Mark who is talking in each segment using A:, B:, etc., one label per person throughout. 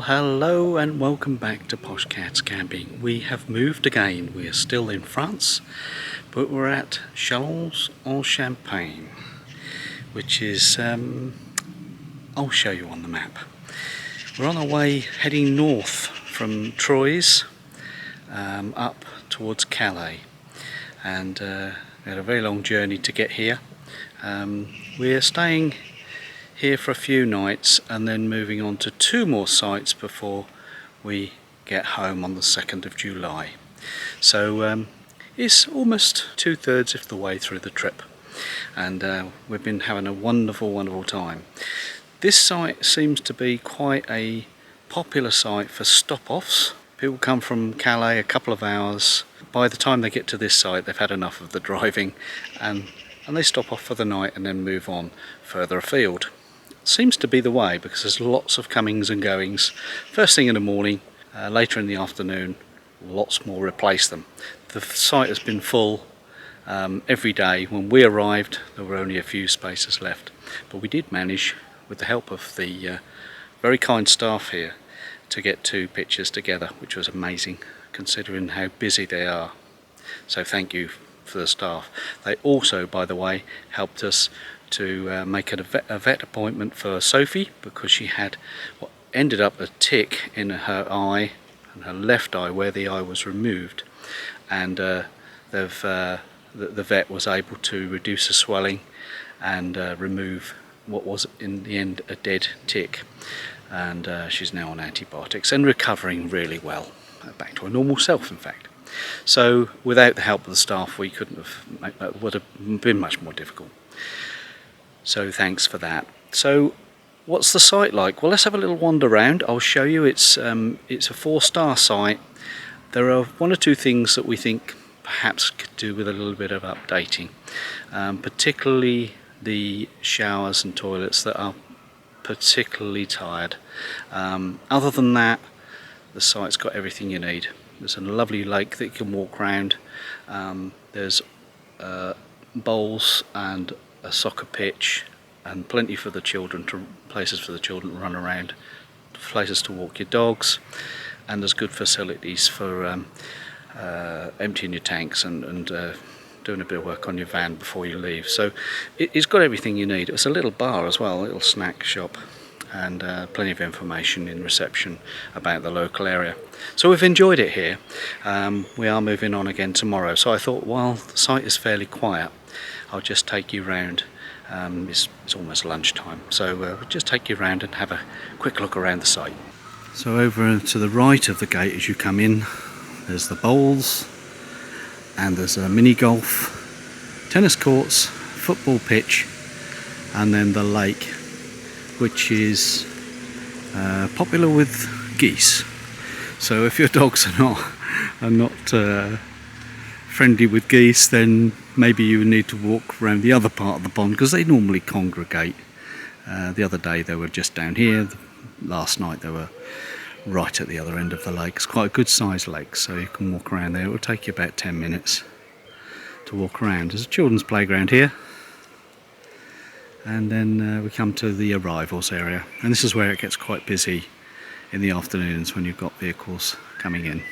A: hello and welcome back to Poshcats Camping. We have moved again. We are still in France, but we're at Chalons en Champagne, which is, I'll show you on the map. We're on our way heading north from Troyes up towards Calais, and we had a very long journey to get here. We're staying here for a few nights and then moving on to 2 more sites before we get home on the 2nd of July. So it's almost 2/3 of the way through the trip, and we've been having a wonderful time. This site seems to be quite a popular site for stop-offs. People come from Calais a couple of hours. By the time they get to this site, they've had enough of the driving, and they stop off for the night and then move on further afield. Seems to be the way, because there's lots of comings and goings. First thing in the morning, later in the afternoon, lots more replace them. The site has been full every day. When we arrived, there were only a few spaces left, but we did manage, with the help of the very kind staff here, to get 2 pictures together, which was amazing considering how busy they are. So thank you for the staff. They also, by the way, helped us to make a vet appointment for Sophie, because she had what ended up a tick in her eye, in her left eye, where the eye was removed, and the vet was able to reduce the swelling and remove what was in the end a dead tick, and she's now on antibiotics and recovering really well, back to her normal self in fact. So without the help of the staff, we couldn't have, that would have been much more difficult. So thanks for that. So what's the site like? Well, let's have a little wander around. I'll show you. It's a 4-star site. There are 1 or 2 things that we think perhaps could do with a little bit of updating, particularly the showers and toilets that are particularly tired. Other than that, the site's got everything you need. There's a lovely lake that you can walk around. There's bowls and a soccer pitch, and plenty for the children, places for the children to run around, places to walk your dogs, and there's good facilities for emptying your tanks and doing a bit of work on your van before you leave. So it's got everything you need. It's a little bar as well, a little snack shop, and plenty of information in reception about the local area. So we've enjoyed it here. We are moving on again tomorrow, so I thought while the site is fairly quiet, I'll just take you round. It's almost lunchtime, so we'll just take you round and have a quick look around the site. So over to the right of the gate as you come in, there's the bowls, and there's a mini golf, tennis courts, football pitch, and then the lake, which is popular with geese. So if your dogs are not friendly with geese, then maybe you need to walk around the other part of the pond, because they normally congregate. The other day they were just down here. Last night they were right at the other end of the lake. It's quite a good sized lake, so you can walk around there. It will take you about 10 minutes to walk around. There's a children's playground here, and then we come to the arrivals area, and this is where it gets quite busy in the afternoons when you've got vehicles coming in.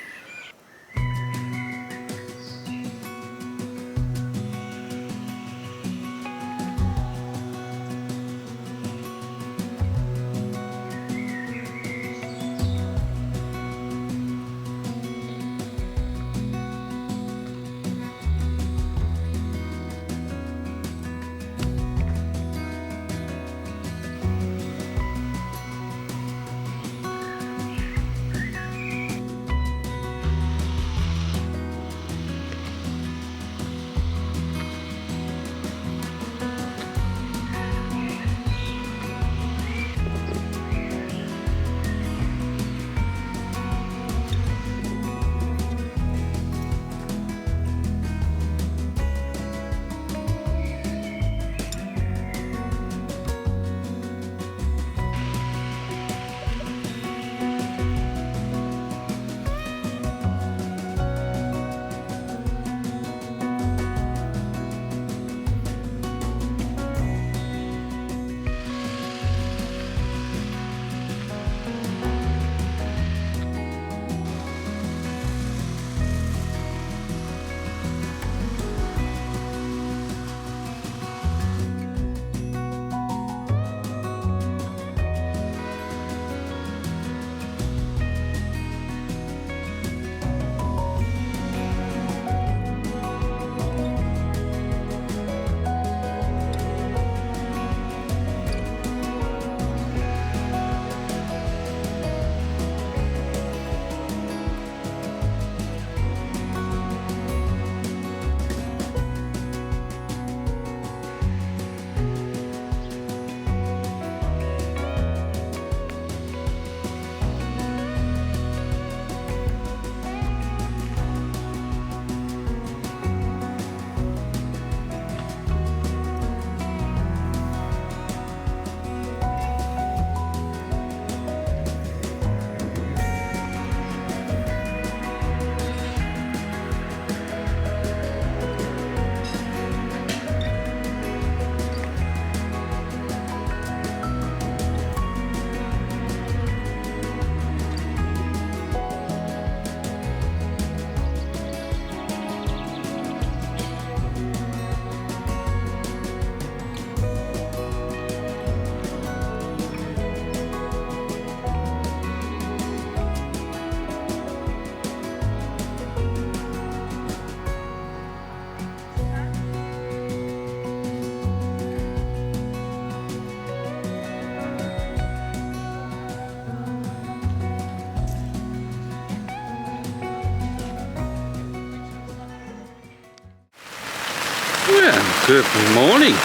A: Good morning.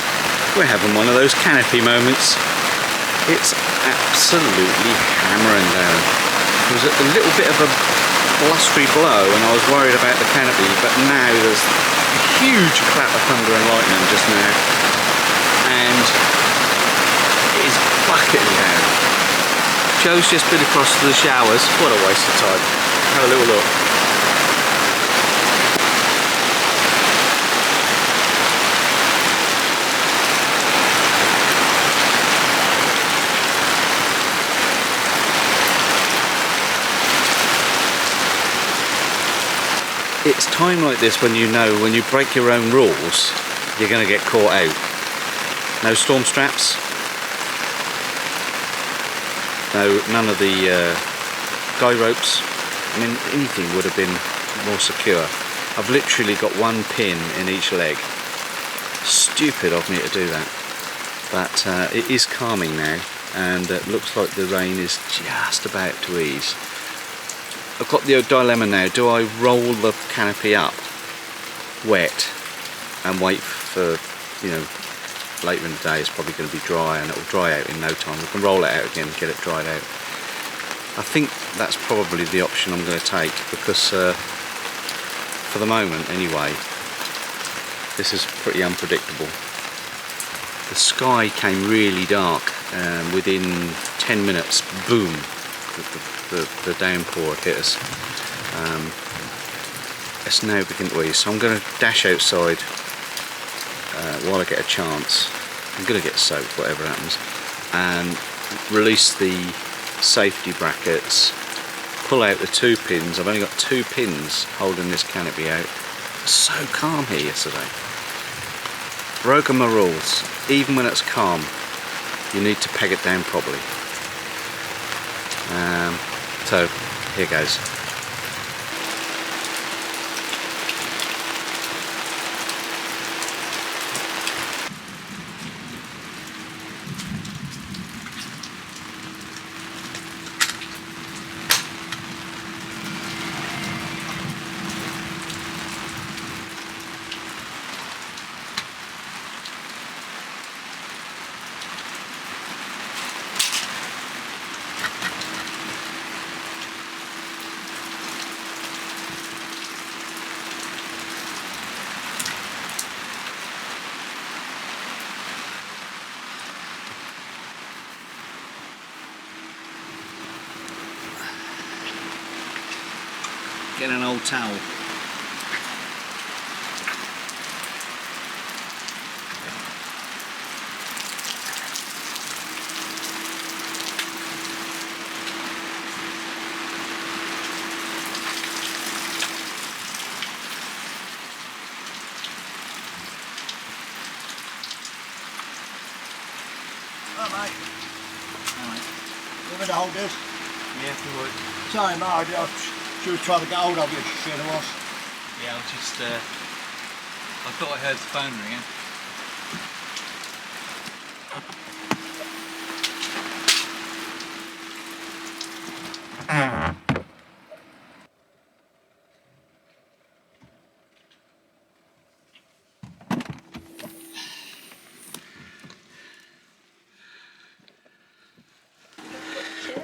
A: We're having one of those canopy moments. It's absolutely hammering down. There was a little bit of a blustery blow and I was worried about the canopy, but now there's a huge clap of thunder and lightning just now, and it is bucketing down. Joe's just been across to the showers. What a waste of time. Have a little look. It's time like this when you know when you break your own rules, you're going to get caught out. No storm straps. No, none of the guy ropes. I mean, anything would have been more secure. I've literally got one pin in each leg. Stupid of me to do that. But it is calming now, and it looks like the rain is just about to ease. I've got the dilemma now. Do I roll the canopy up wet and wait for, you know, later in the day it's probably going to be dry and it will dry out in no time. We can roll it out again and get it dried out. I think that's probably the option I'm going to take, because for the moment anyway, this is pretty unpredictable. The sky came really dark and within 10 minutes, boom, the downpour hit us. It's now beginning to ease, so I'm going to dash outside while I get a chance. I'm going to get soaked, whatever happens, and release the safety brackets, pull out the 2 pins. I've only got 2 pins holding this canopy out. It's so calm here yesterday. Broken my rules. Even when it's calm, you need to peg it down properly. So here goes. Get an old towel.
B: Alright, mate. Alright. You want me to hold this?
A: Yeah, if you would.
B: Sorry, mate, I should have tried to get hold of you, sure it was.
A: Yeah, I just, I thought I heard the phone ringing.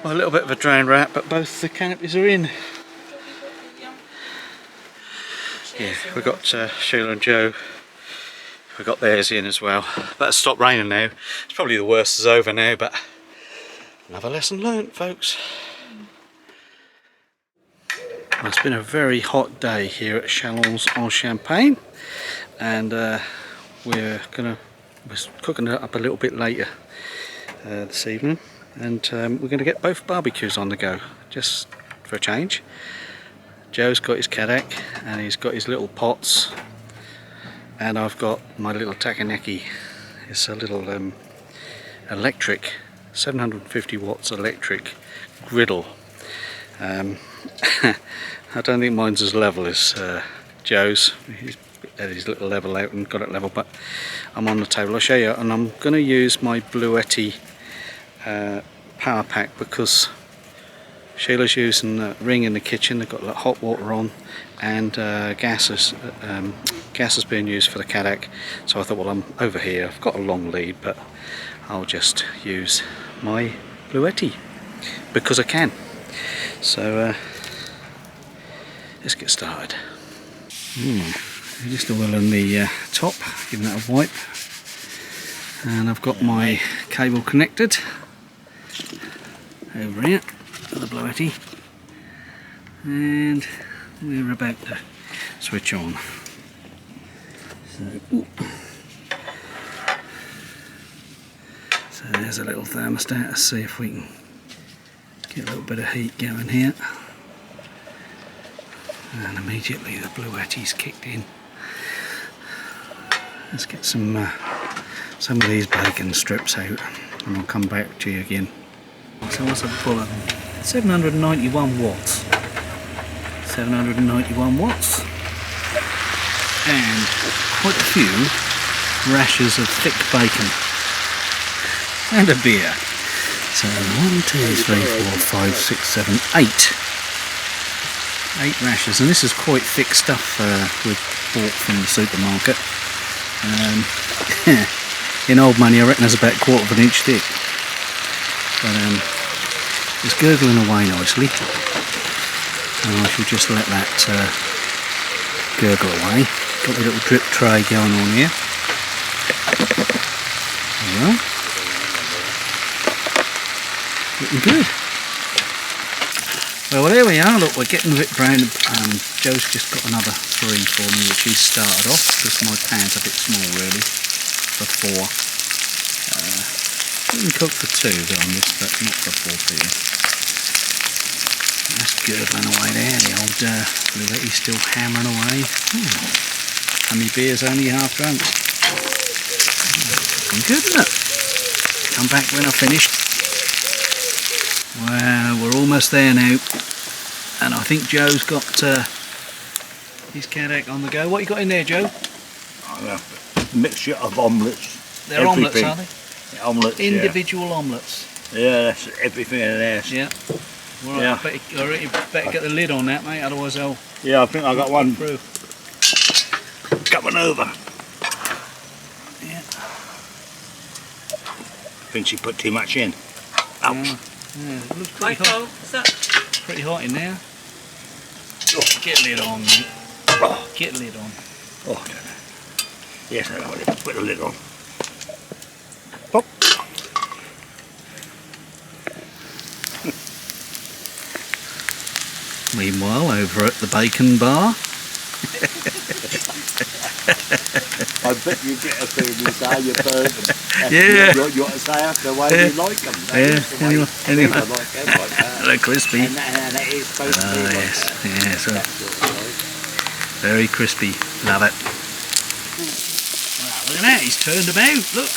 A: Well, a little bit of a drowned rat, but both the canopies are in. Yeah, we've got Sheila and Joe. We've got theirs in as well. But it's stopped raining now. It's probably the worst is over now, but another lesson learnt, folks. Well, it's been a very hot day here at Chalons en Champagne, and we're cooking it up a little bit later this evening, and we're going to get both barbecues on the go, just for a change. Joe's got his Cadac and he's got his little pots, and I've got my little takanaki. It's a little electric, 750 watts electric griddle. I don't think mine's as level as Joe's. He's had his little level out and got it level, but I'm on the table. I'll show you, and I'm going to use my Bluetti power pack because Sheila's using a ring in the kitchen. They've got hot water on, and gas is being used for the Cadac, so I thought, well, I'm over here, I've got a long lead, but I'll just use my Bluetti because I can. So let's get started. Just oiling the top, giving it a wipe, and I've got my cable connected over here to the Bluetti, and we're about to switch on. So there's a little thermostat. Let's see if we can get a little bit of heat going here. And immediately the Bluetti's kicked in. Let's get some of these bacon strips out, and I'll come back to you again. So what's a bullet? 791 watts. 791 watts. And quite a few rashers of thick bacon. And a beer. So 1, 2, 3, 4, 5, 6, 7, 8. 8 rashers, and this is quite thick stuff we've bought from the supermarket. In old money I reckon there's about 1/4 of an inch thick. But it's gurgling away nicely. And I shall just let that gurgle away. Got a little drip tray going on here. There we are. Looking good. Well, there we are. Look, we're getting a bit brown. Joe's just got another 3 for me, which he's started off, because my pan's a bit small really for 4. You can cook for 2 on this, but not for 4 people. That's gurgling away there. The old Bluetti's still hammering away. And my beer's only half drunk. Looking good, isn't it? Come back when I've finished. Wow, we're almost there now, and I think Joe's got his Cadac on the go. What you got in there, Joe?
C: A mixture of omelettes.
A: They're omelettes, are they?
C: Yeah, omelettes,
A: individual omelettes.
C: Yeah, that's everything in there.
A: Yeah. Well,
C: Yeah.
A: I reckon you better get the lid on that, mate, otherwise they'll...
C: Yeah, I think I got one
A: through.
C: coming over.
A: Yeah.
C: I think she put too much in. Ouch.
A: Yeah, it looks pretty hot. Pretty hot in there. Get lid on, mate. Get lid on.
C: Oh, I don't know. Yes, I got it. Put the lid on. Pop.
A: Meanwhile, over at the bacon bar.
C: I bet you get a feeling how you burn them.
A: Yeah.
C: You want to say that's the way you like them.
A: Yeah, anyway.
C: I like them like that.
A: They're crispy.
C: And that is supposed to be like
A: Yes,
C: that.
A: yeah, so
C: That's what I like.
A: very crispy. Love it. Wow, look at that, he's turned them out. Look,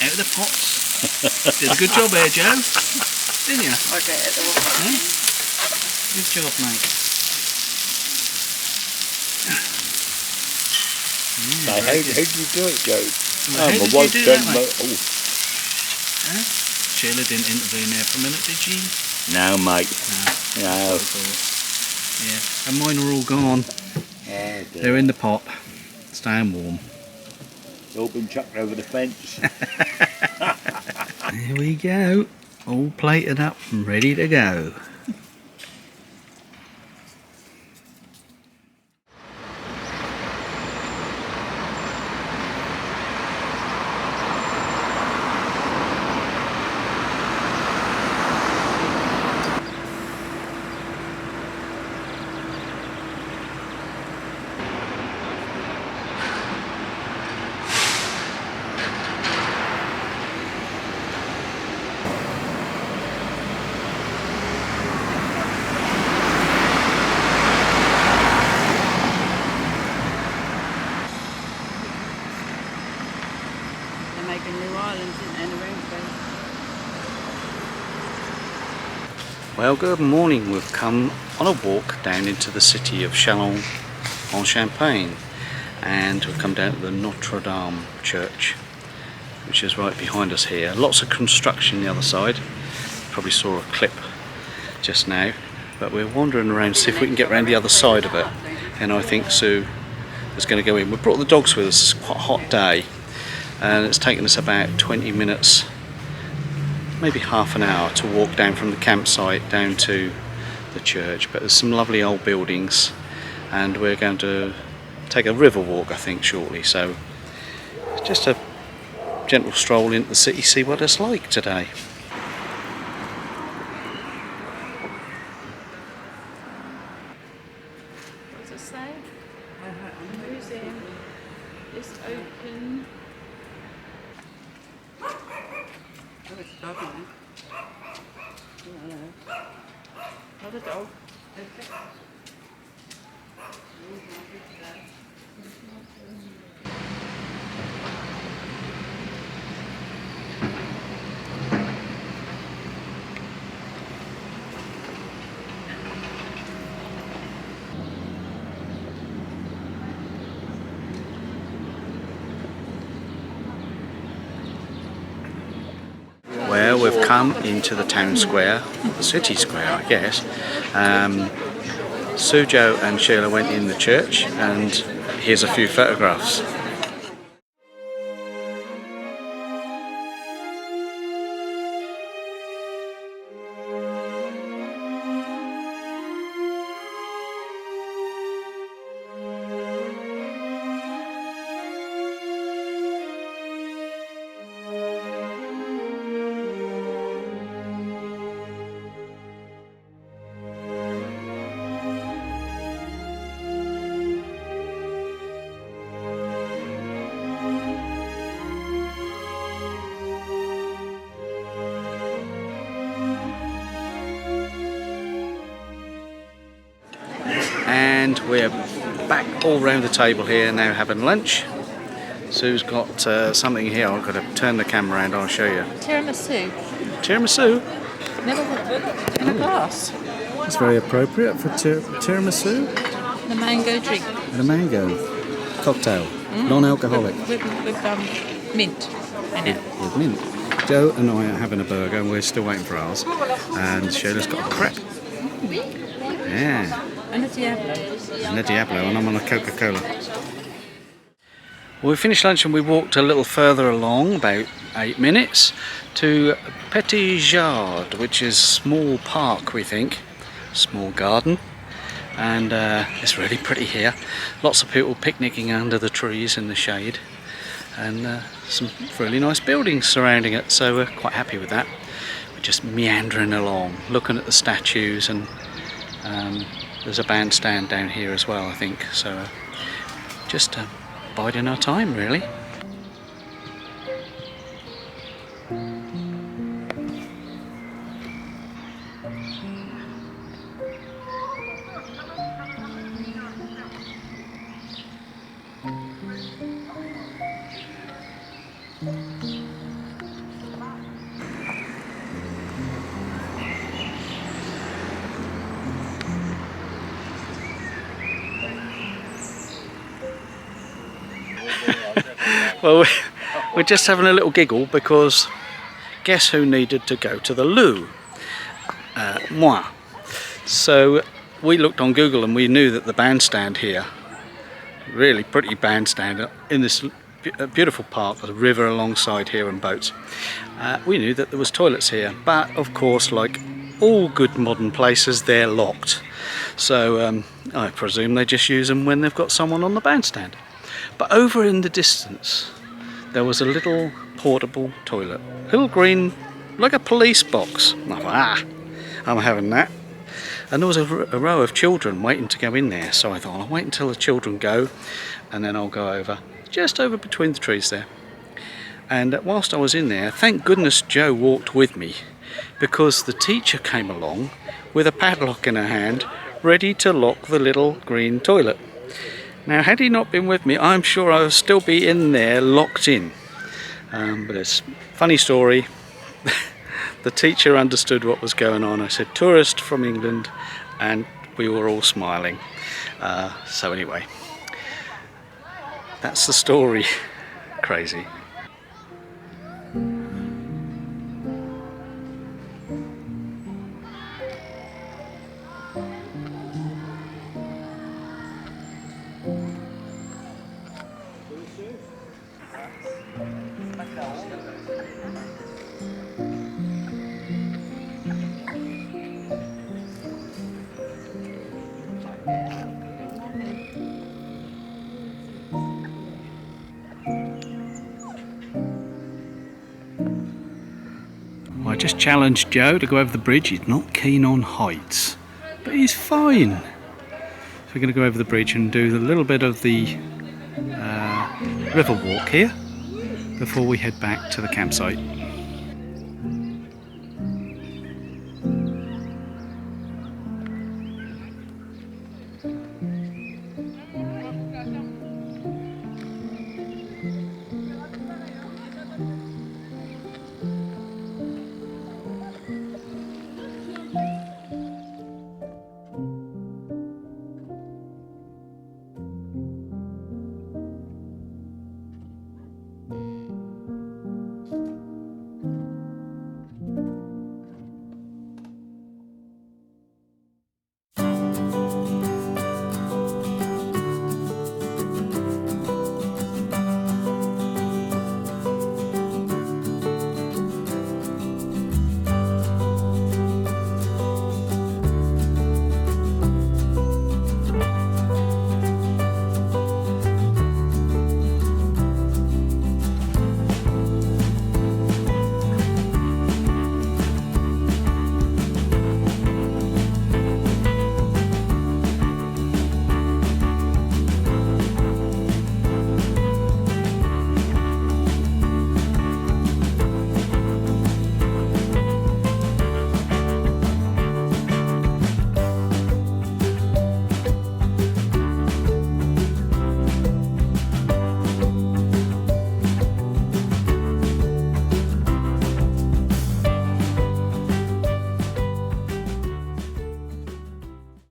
A: out of the pots. Did a good job there, Joe. Didn't you?
B: Okay, at the water.
A: Good job, mate.
C: So how did you do it, Joe?
A: Well, how did you do that, mate?
C: Oh.
A: Sheila didn't intervene there for a minute, did she?
C: No, mate. No.
A: Yeah, and mine are all gone.
C: Yeah,
A: They're in the pot, staying warm.
C: It's all been chucked over the fence.
A: There we go, all plated up and ready to go. Well, good morning. We've come on a walk down into the city of Chalons en Champagne, and we've come down to the Notre Dam Church, which is right behind us here. Lots of construction the other side. Probably saw a clip just now, but we're wandering around to see if we can get around the other side of it. and I think Sue is going to go in. We brought the dogs with us. It's quite a hot day, and it's taken us about 20 minutes, maybe half an hour, to walk down from the campsite down to the church. But there's some lovely old buildings, and we're going to take a river walk, I think, shortly. So just a gentle stroll into the city, see what it's like today.
B: What does it say? The museum is open.
D: Oh, it's a dog in there.
B: Not a dog.
A: Well, we've come into the town square, the city square, I guess. Sue, Joe and Sheila went in the church, and here's a few photographs. And we're back all round the table here now having lunch. Sue's got something here. I've got to turn the camera around, I'll show you.
B: Tiramisu.
A: Tiramisu?
B: Never in a glass.
A: That's very appropriate for tiramisu.
B: The mango drink.
A: And a mango cocktail, non-alcoholic.
B: With mint in it.
A: With mint. Joe and I are having a burger, and we're still waiting for ours. And Sheila's got a crepe. Yeah.
B: And a Diablo.
A: And a Diablo, and I'm on a Coca-Cola. Well, we finished lunch and we walked a little further along, about 8 minutes, to Petit Jard, which is a small park, we think. Small garden. And it's really pretty here. Lots of people picnicking under the trees in the shade. And some really nice buildings surrounding it, so we're quite happy with that. We're just meandering along, looking at the statues, and there's a bandstand down here as well, I think. So just biding our time, really. Well, we're just having a little giggle because guess who needed to go to the loo? Moi. So we looked on Google and we knew that the bandstand here, really pretty bandstand in this beautiful park, with a river alongside here and boats. We knew that there was toilets here, but of course, like all good modern places, they're locked. So I presume they just use them when they've got someone on the bandstand. But over in the distance, there was a little portable toilet, little green, like a police box. I thought, I'm having that. And there was a row of children waiting to go in there, so I thought, I'll wait until the children go, and then I'll go over, just over between the trees there. And whilst I was in there, thank goodness Joe walked with me, because the teacher came along with a padlock in her hand, ready to lock the little green toilet. Now, had he not been with me, I'm sure I would still be in there, locked in. But it's a funny story. The teacher understood what was going on. I said, tourist from England, and we were all smiling. So anyway, that's the story. Crazy. I just challenged Joe to go over the bridge. He's not keen on heights, but he's fine. So we're going to go over the bridge and do a little bit of the river walk here before we head back to the campsite.